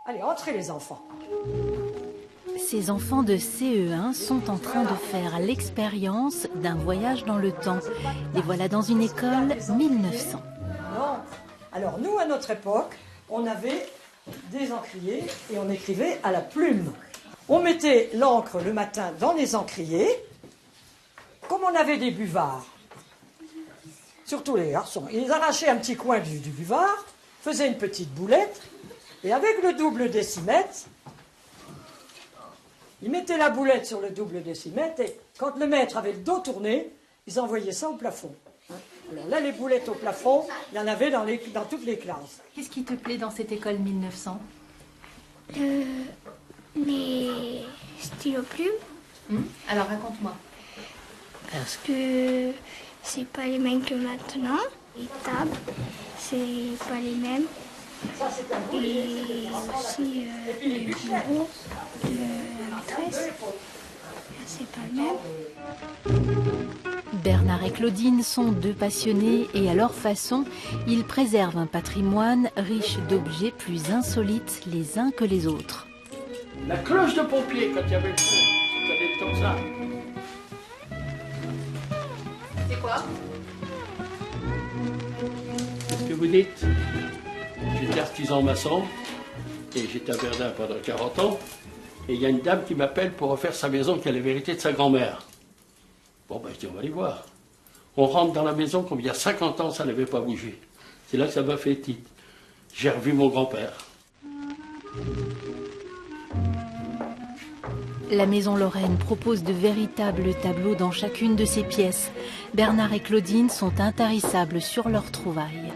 Allez, entrez les enfants. Ces enfants de CE1 sont en train de faire l'expérience d'un voyage dans le temps. Les voilà dans une école 1900. Non. Alors nous, à notre époque, on avait des encriers et on écrivait à la plume. On mettait l'encre le matin dans les encriers. Comme on avait des buvards, surtout les garçons, ils arrachaient un petit coin du buvard, faisaient une petite boulette, et avec le double décimètre, ils mettaient la boulette sur le double décimètre, et quand le maître avait le dos tourné, ils envoyaient ça au plafond. Alors là, les boulettes au plafond, il y en avait dans toutes les classes. Qu'est-ce qui te plaît dans cette école 1900? Les stylos plumes. Alors raconte-moi. Parce que c'est pas les mêmes que maintenant. Les tables, c'est pas les mêmes. Et aussi le bureau de la maîtresse, c'est pas le même. Bernard et Claudine sont deux passionnés et à leur façon, ils préservent un patrimoine riche d'objets plus insolites les uns que les autres. La cloche de pompier quand il y avait le feu, ça allait comme ça. C'est quoi? Qu'est-ce que vous dites? J'étais artisan maçon et j'étais à Verdun pendant 40 ans. Et il y a une dame qui m'appelle pour refaire sa maison qui a les vérités de sa grand-mère. Bon, ben je dis, on va aller voir. On rentre dans la maison, comme il y a 50 ans, ça n'avait pas bougé. C'est là que ça m'a fait titre. J'ai revu mon grand-père. La Maison Lorraine propose de véritables tableaux dans chacune de ses pièces. Bernard et Claudine sont intarissables sur leurs trouvailles.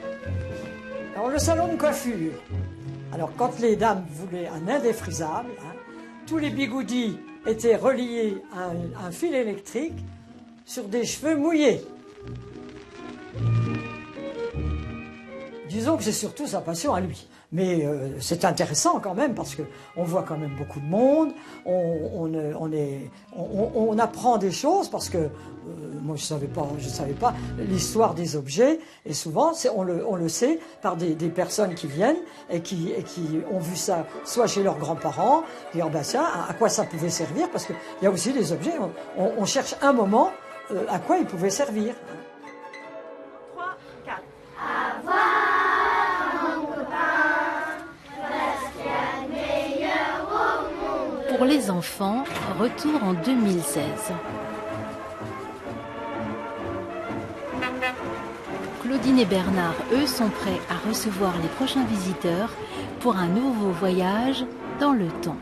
Alors le salon de coiffure. Alors quand les dames voulaient un indéfrisable, tous les bigoudis étaient reliés à un fil électrique sur des cheveux mouillés. Disons que c'est surtout sa passion à lui. Mais c'est intéressant quand même parce qu'on voit quand même beaucoup de monde, on apprend des choses parce que moi je savais pas l'histoire des objets et souvent on le sait par des personnes qui viennent et qui ont vu ça soit chez leurs grands-parents, et oh ben ça, à quoi ça pouvait servir parce qu'il y a aussi des objets, on cherche un moment à quoi ils pouvaient servir. 3, 4. Pour les enfants, retour en 2016. Claudine et Bernard, eux, sont prêts à recevoir les prochains visiteurs pour un nouveau voyage dans le temps.